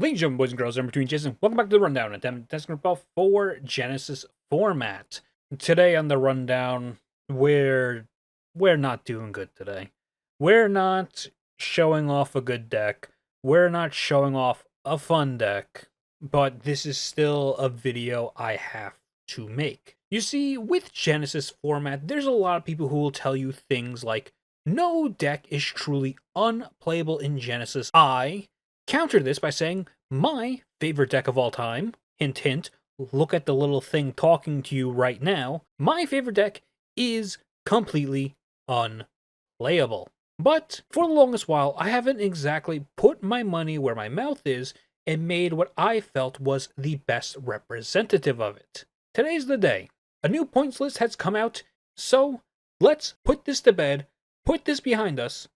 Ladies and gentlemen, boys and girls, I'm between Jason. Welcome back to the rundown. Attempt test ripoff for Genesys format. Today on the rundown, we're not doing good today. We're not showing off a good deck. We're not showing off a fun deck. But this is still a video I have to make. You see, with Genesys format, there's a lot of people who will tell you things like, no deck is truly unplayable in Genesys. I counter this by saying my favorite deck of all time, hint hint, look at the little thing talking to you right now, my favorite deck is completely unplayable. But for the longest while, I haven't exactly put my money where my mouth is and made what I felt was the best representative of it. Today's the day. A new points list has come out, so let's put this to bed, put this behind us,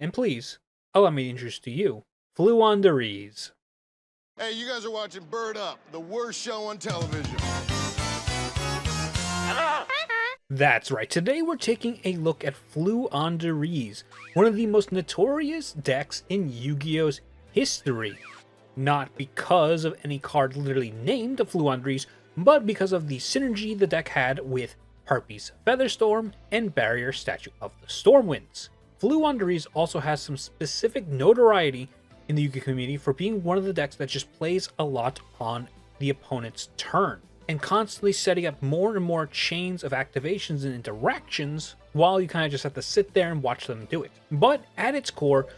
and please, allow me to introduce to you Floowandereeze. Hey, you guys are watching Bird Up, the worst show on television. That's right, today we're taking a look at Floowandereeze, one of the most notorious decks in Yu-Gi-Oh's history. Not because of any card literally named Floowandereeze, but because of the synergy the deck had with Harpy's Featherstorm and Barrier Statue of the Stormwinds. Floowandereeze also has some specific notoriety in the Yu-Gi-Oh community for being one of the decks that just plays a lot on the opponent's turn, and constantly setting up more and more chains of activations and interactions while you kind of just have to sit there and watch them do it. But at its core,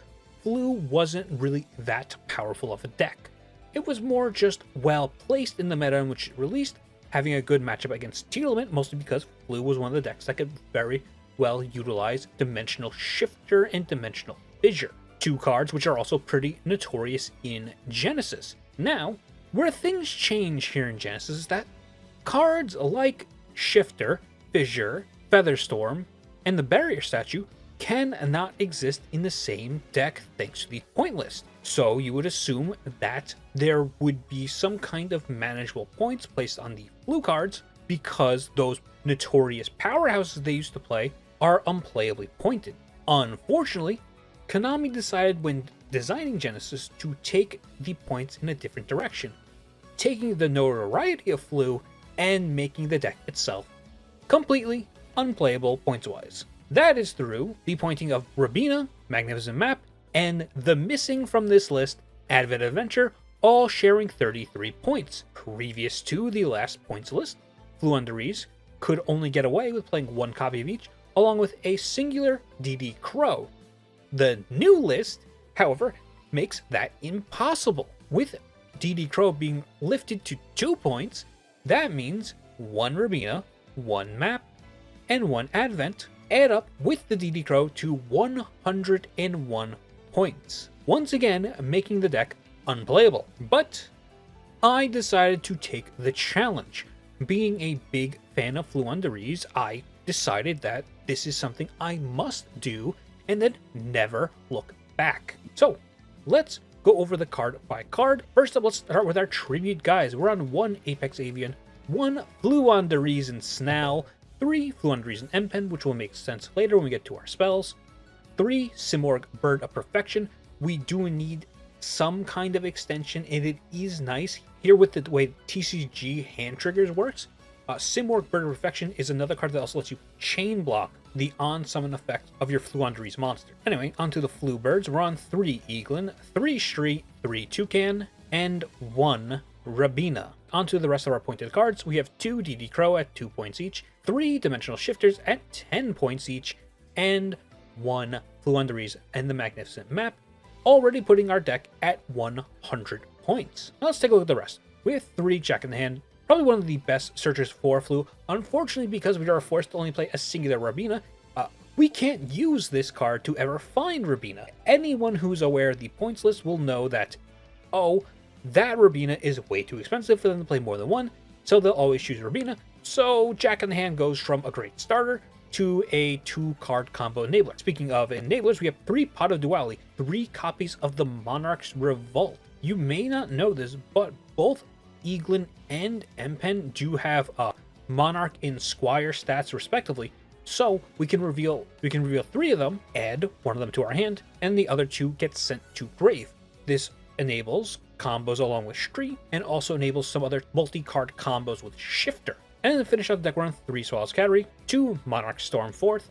Floo wasn't really that powerful of a deck. It was more just well placed in the meta in which it released, having a good matchup against Teal'c, mostly because Floo was one of the decks that could very well utilize Dimensional Shifter and Dimensional Fissure, two cards which are also pretty notorious in Genesys. Now, where things change here in Genesys is that cards like Shifter, Fissure, Featherstorm, and the Barrier Statue cannot exist in the same deck thanks to the point list. So you would assume that there would be some kind of manageable points placed on the Floo cards because those notorious powerhouses they used to play are unplayably pointed. Unfortunately, Konami decided when designing Genesys to take the points in a different direction, taking the notoriety of Floo and making the deck itself completely unplayable points-wise. That is through the pointing of Rabina, Magnificent Map, and the missing from this list, Advent Adventure, all sharing 33 points. Previous to the last points list, Floowandereeze could only get away with playing one copy of each, along with a singular DD Crow. The new list, however, makes that impossible. With DD Crow being lifted to 2 points, that means one Rabina, one map, and one Advent add up with the DD Crow to 101 points, once again making the deck unplayable. But I decided to take the challenge. Being a big fan of Floowandereeze, I decided that this is something I must do and then never look back. So let's go over the card by card. First up, let's start with our tribute guys. We're on 1 Apex Avian, 1 Floowandereeze and Snarl, 3 Floowandereeze and Empen, which will make sense later when we get to our spells, 3 Simorgh Bird of Perfection. We do need some kind of extension, and it is nice here with the way TCG hand triggers works. Simorgh Bird of Perfection is another card that also lets you chain block the on-summon effect of your Floowandereeze monster. Anyway, onto the Floo Birds. We're on 3 Eaglin, 3 Shri, 3 Toucan, and 1 Rabina. Onto the rest of our pointed cards, we have 2 DD Crow at 2 points each, 3 Dimensional Shifters at 10 points each, and 1 Floowandereeze and the Magnificent Map, already putting our deck at 100 points. Now let's take a look at the rest. We have 3 Jack in the Hand, probably one of the best searchers for Floo. Unfortunately, because we are forced to only play a singular Rabina, we can't use this card to ever find Rabina. Anyone who's aware of the points list will know that, oh, that Rabina is way too expensive for them to play more than one, so they'll always choose Rabina. So Jack in the Hand goes from a great starter to a 2-card combo enabler. Speaking of enablers, we have 3 Pot of Duality, 3 copies of the Monarch's Revolt. You may not know this, but both Eaglin and Empen do have Monarch and Squire stats respectively, so we can reveal 3 of them, add one of them to our hand, and the other 2 get sent to grave. This enables combos along with Stree, and also enables some other multi-card combos with Shifter. And then finish out the deck, we're on 3 Swallow's Cavalry, 2 Monarch Storm 4th,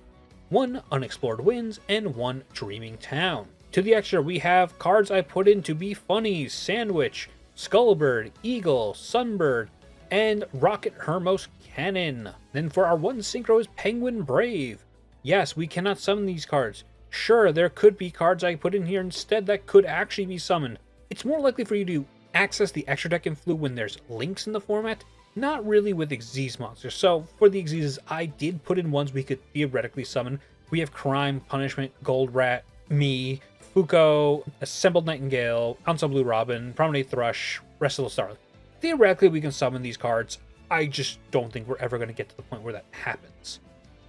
1 Unexplored Winds, and 1 Dreaming Town. To the extra, we have cards I put in to be funny: Sandwich, Skullbird, Eagle, Sunbird, and Rocket Hermos Cannon. Then for our 1 Synchro is Penguin Brave. Yes, we cannot summon these cards. Sure, there could be cards I put in here instead that could actually be summoned. It's more likely for you to access the extra deck in Flu when there's links in the format, not really with Xyz monsters. So for the Xyzes, I did put in ones we could theoretically summon. We have Crime, Punishment, Gold Rat, me, Fuko, Assembled Nightingale, Ensemble Blue Robin, Promenade Thrush, Restless Starlight. Theoretically, we can summon these cards. I just don't think we're ever going to get to the point where that happens.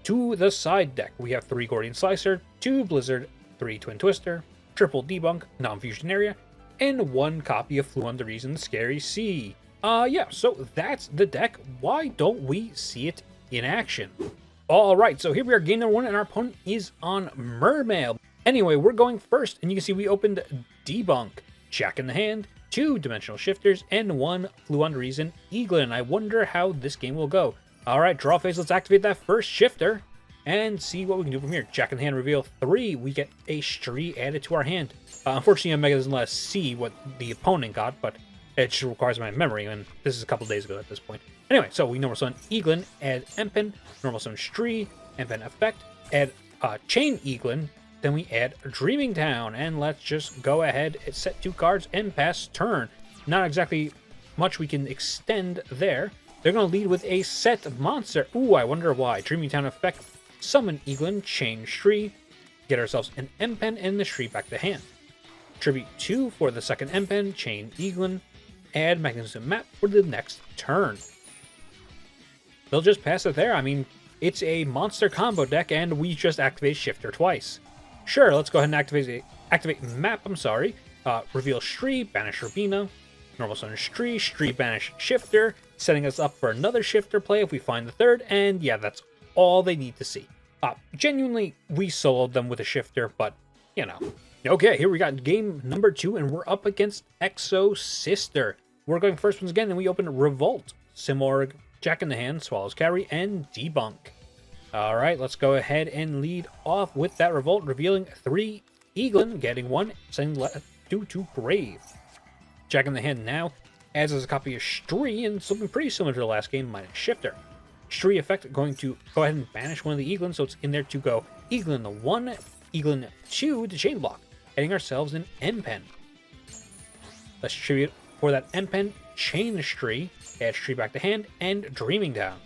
To the side deck, we have 3 Gordian Slicer, 2 Blizzard, 3 Twin Twister, triple Debunk, non-fusion area, and 1 copy of Floowandereeze in the Scary Sea. Yeah, so that's the deck. Why don't we see it in action? Alright, so here we are, game number 1, and our opponent is on Mermail. Anyway, we're going first, and you can see we opened Debunk, Jack in the hand, 2 Dimensional Shifters, and 1 Floowandereeze and Eaglin. I wonder how this game will go. Alright, draw phase, let's activate that first shifter and see what we can do from here. Jack in the hand, reveal 3. We get a Stree added to our hand. Unfortunately, Omega doesn't let us see what the opponent got, but it just requires my memory, and this is a couple days ago at this point. Anyway, so we normal summon Eaglin, add Empen, normal summon Stree, Empen effect, add Chain Eaglin, then we add Dreaming Town, and let's just go ahead and set 2 cards and pass turn. Not exactly much we can extend there. They're going to lead with a set monster. Ooh, I wonder why. Dreaming Town effect, summon Eaglin, chain Stree, get ourselves an Empen and the Stree back to hand. Tribute 2 for the second Empen, chain Eaglin, add Magnificent Map for the next turn. They'll just pass it there. I mean, it's a monster combo deck, and we just activate Shifter twice. Sure, let's go ahead and activate Map, reveal Stree, banish Rabina, normal summon Stree, Stree banish Shifter, setting us up for another Shifter play if we find the third, and yeah, that's all they need to see. Genuinely, we soloed them with a Shifter, but, you know. Okay, here we got game number 2, and we're up against Exo Sister. We're going first once again, and we open Revolt, Simorg, Jack in the hand, Swallow's Cavalry, and Debunk. Alright, let's go ahead and lead off with that Revolt, revealing 3 Eaglin, getting 1, sending 2 to Grave. Jack in the hand now adds us a copy of Stree, and something pretty similar to the last game, minus Shifter. Stree effect going to go ahead and banish one of the Eaglin, so it's in there to go Eaglin 1, Eaglin 2 to chain block, adding ourselves an Empen. Let's tribute for that Empen, chain Stree, add Stree back to hand, and Dreaming Town.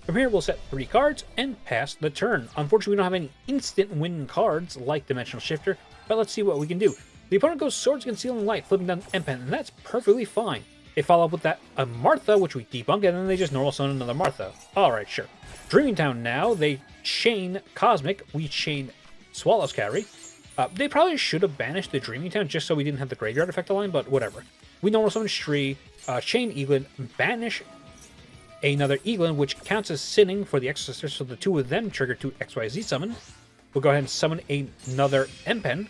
From here, we'll set 3 cards and pass the turn. Unfortunately, we don't have any instant win cards like Dimensional Shifter, but let's see what we can do. The opponent goes Swords Concealing Light, flipping down Empen, and that's perfectly fine. They follow up with that Martha, which we debunk, and then they just normal summon another Martha. Alright, sure. Dreaming Town now, they chain Cosmic, we chain Swallow's Cavalry. They probably should have banished the Dreaming Town just so we didn't have the Graveyard effect line, but whatever. We normal summon Stree, chain Eaglin, banish another Eaglin, which counts as sinning for the Exorcister, so the 2 of them trigger 2 XYZ summon. We'll go ahead and summon another Empen.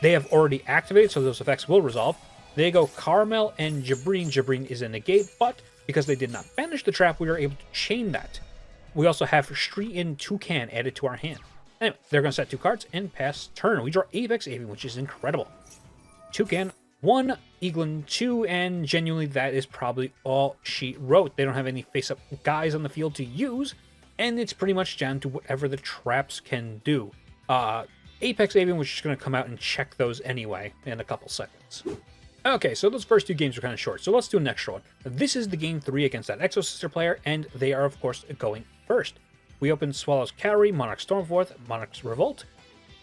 They have already activated, so those effects will resolve. They go Carmel and Jabreen. Jabreen is a negate, but because they did not banish the trap, we are able to chain that. We also have Stree in Toucan added to our hand. Anyway, they're going to set 2 cards and pass turn. We draw Apex Avian, which is incredible. Toucan 1, Eaglin 2, and genuinely that is probably all she wrote. They don't have any face-up guys on the field to use, and it's pretty much down to whatever the traps can do. Apex Avian was just going to come out and check those anyway in a couple seconds. Okay, so those first 2 games were kind of short, so let's do an extra one. This is the game 3 against that Exo Sister player, and they are, of course, going first. We open Swallow's Cavalry, Monarch Stormforth, Monarch's Revolt,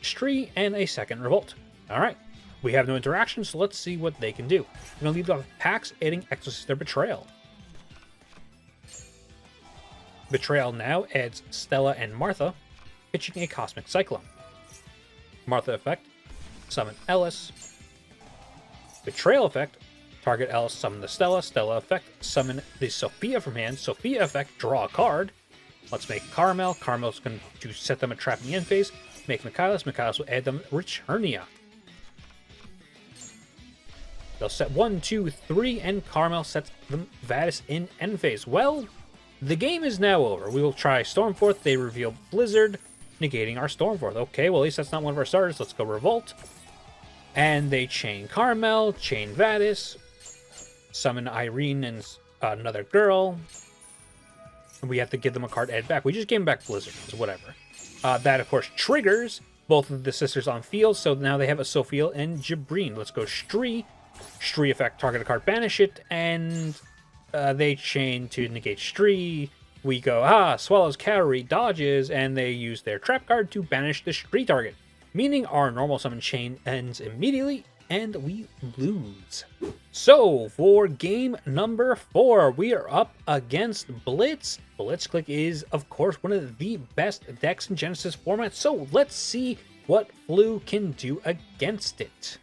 Stree, and a second Revolt. Alright, we have no interaction, so let's see what they can do. We're going to leave off Pax, adding Exo Sister Betrayal. Betrayal now adds Stella and Martha, pitching a Cosmic Cyclone. Martha effect, summon Ellis. Betrayal effect, target Ellis, summon the Stella. Stella effect, summon the Sophia from hand. Sophia effect, draw a card. Let's make Carmel. Carmel's going to set them a trap in the end phase. Make Michaelis. Michaelis will add them Returnia. They'll set 1, 2, 3, and Carmel sets them Vadis in end phase. Well, the game is now over. We will try Stormforth. They reveal Blizzard, negating our Stormforth. Okay, well, at least that's not one of our starters. Let's go Revolt. And they chain Carmel, chain Vadis, summon Irene and another girl. And we have to give them a card add back. We just gave them back Blizzard, so whatever. That, of course, triggers both of the sisters on field, so now they have a Sophiel and Jabreen. Let's go Stree. Stree effect, target a card, banish it, and they chain to negate Stree. We go, Swallows Calorie dodges, and they use their trap card to banish the Stree target, meaning our normal summon chain ends immediately, and we lose. So, for game number 4, we are up against Blitz. Blitzclick is, of course, one of the best decks in Genesys format, so let's see what Flu can do against it.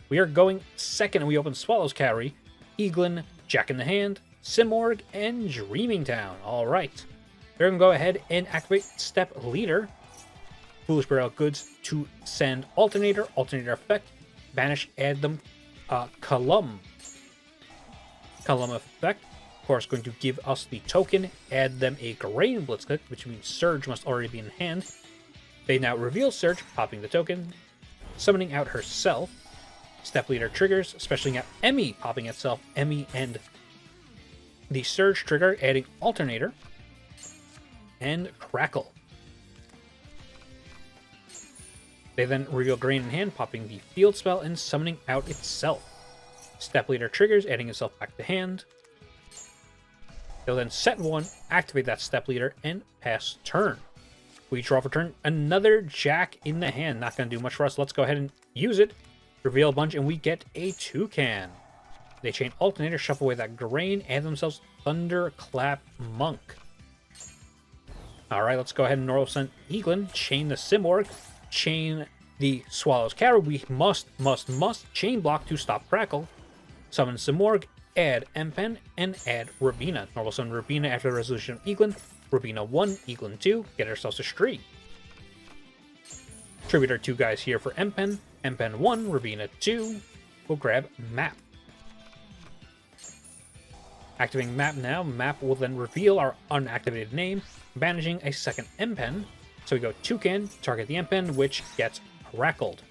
We are going second, and we open Swallows Calorie, Eaglin, Jack in the Hand, Simorg, and Dreaming Town. Alright. We're going to go ahead and activate Step Leader. Foolish Barrel Goods to send Alternator, Alternator effect, banish, add them, Column. Column effect, of course, going to give us the token, add them a Grain Blitzclick, which means Surge must already be in hand. They now reveal Surge, popping the token, summoning out herself. Step Leader triggers, specialing out Emmy, popping itself, Emmy, and the Surge trigger, adding Alternator, and Crackle. They then reveal Grain in hand, popping the field spell and summoning out itself. Step Leader triggers, adding itself back to hand. They'll then set 1, activate that Step Leader, and pass turn. We draw for turn another Jack in the Hand. Not going to do much for us. Let's go ahead and use it. Reveal a bunch, and we get a Toucan. They chain Alternator, shuffle away that Grain, add themselves Thunderclap Monk. Alright, let's go ahead and normal send Eaglin, chain the Simorg, chain the Swallows Calorie. We must chain block to stop Crackle. Summon Simorg, add Empen, and add Rabina. Normal summon Rabina after the resolution of Eaglin. Rabina 1, Eaglin 2, get ourselves a Stree. Tribute our 2 guys here for Empen. Empen 1, Rabina 2. We'll grab Map. Activating Map now. Map will then reveal our unactivated name, banishing a second Empen. So we go Toucan, target the Empen, which gets Crackled.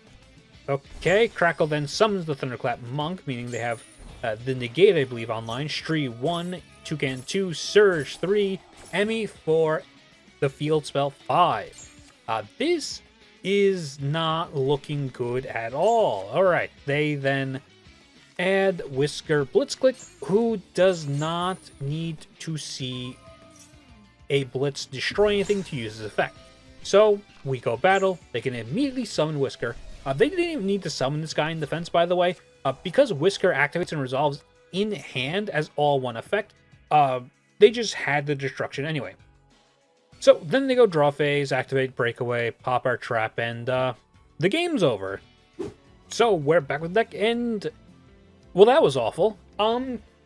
Okay, Crackle then summons the Thunderclap Monk, meaning they have the Negate, I believe, online. Stree 1, Toucan 2, Surge 3, Emmy 4, the field spell 5. This is not looking good at all. Alright, they then add Whisker Blitzclick, who does not need to see a Blitz destroy anything to use his effect. So, we go battle, they can immediately summon Whisker. They didn't even need to summon this guy in defense, by the way. Because Whisker activates and resolves in hand as all one effect, they just had the destruction anyway. So, then they go draw phase, activate Breakaway, pop our trap, and the game's over. So, we're back with deck, and well, that was awful.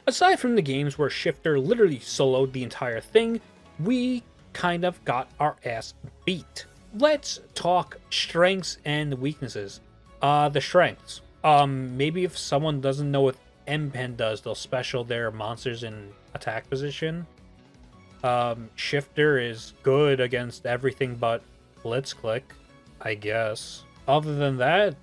Aside from the games where Shifter literally soloed the entire thing, we kind of got our ass beat. Let's talk strengths and weaknesses. The strengths. Maybe if someone doesn't know what Empen does, they'll special their monsters in attack position. Shifter is good against everything but Blitzclick, I guess. Other than that,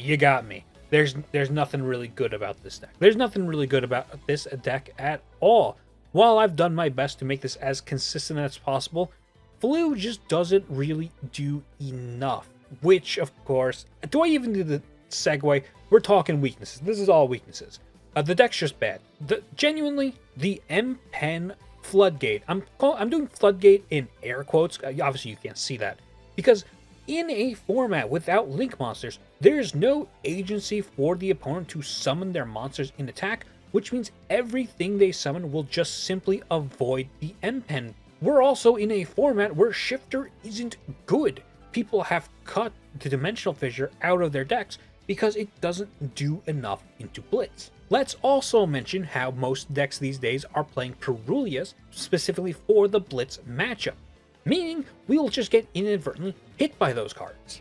you got me. There's nothing really good about this deck. There's nothing really good about this deck at all. While I've done my best to make this as consistent as possible, Flu just doesn't really do enough. Which, of course, do I even do the segue? We're talking weaknesses. This is all weaknesses. The deck's just bad. Genuinely, the Empen Floodgate. I'm doing Floodgate in air quotes. Obviously, you can't see that. Because in a format without link monsters, there's no agency for the opponent to summon their monsters in attack, which means everything they summon will just simply avoid the Empen. We're also in a format where Shifter isn't good. People have cut the Dimensional Fissure out of their decks because it doesn't do enough into Blitz. Let's also mention how most decks these days are playing Perulias specifically for the Blitz matchup, meaning we will just get inadvertently hit by those cards.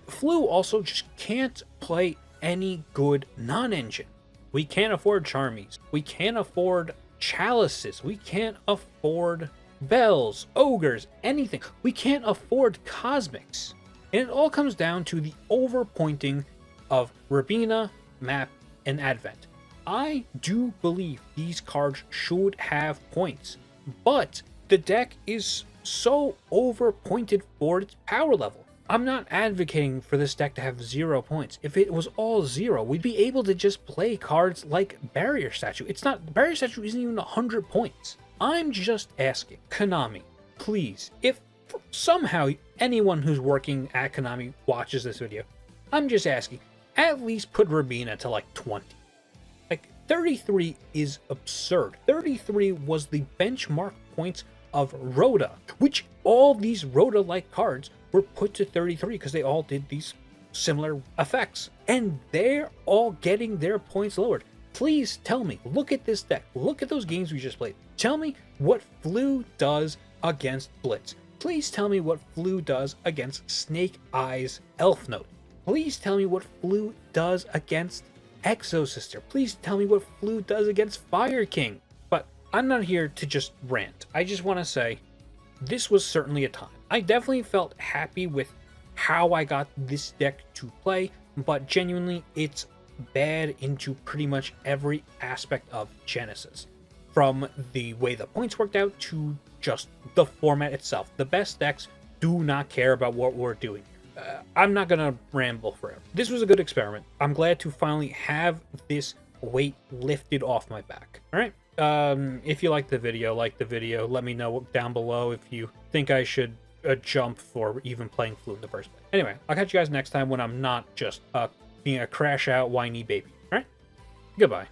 Flu also just can't play any good non-engine. We can't afford Charmies. We can't afford Chalices. We can't afford Bells, Ogres, anything. We can't afford Cosmics. And it all comes down to the overpointing of Rabina, Map, and Advent. I do believe these cards should have points, but the deck is so overpointed for its power level. I'm not advocating for this deck to have 0 points. If it was all 0, we'd be able to just play cards like Barrier Statue. Barrier Statue isn't even 100 points. I'm just asking, Konami, please, if somehow anyone who's working at Konami watches this video, I'm just asking, at least put Rabina to like 20. Like 33 is absurd. 33 was the benchmark points of Rhoda, which all these Rhoda-like cards were put to 33 because they all did these similar effects. And they're all getting their points lowered. Please tell me, look at this deck. Look at those games we just played. Tell me what Flu does against Blitz. Please tell me what Flu does against Snake Eyes Elf Note. Please tell me what Flu does against Exosister. Please tell me what Flu does against Fire King. But I'm not here to just rant. I just want to say this was certainly a time. I definitely felt happy with how I got this deck to play, but genuinely it's bad into pretty much every aspect of Genesys. From the way the points worked out to just the format itself. The best decks do not care about what we're doing. I'm not gonna ramble forever. This was a good experiment. I'm glad to finally have this weight lifted off my back. All right. If you like the video, let me know down below if you think I should jump for even playing Flu in the first place. Anyway, I'll catch you guys next time when I'm not just being a crash out whiny baby. All right. Goodbye.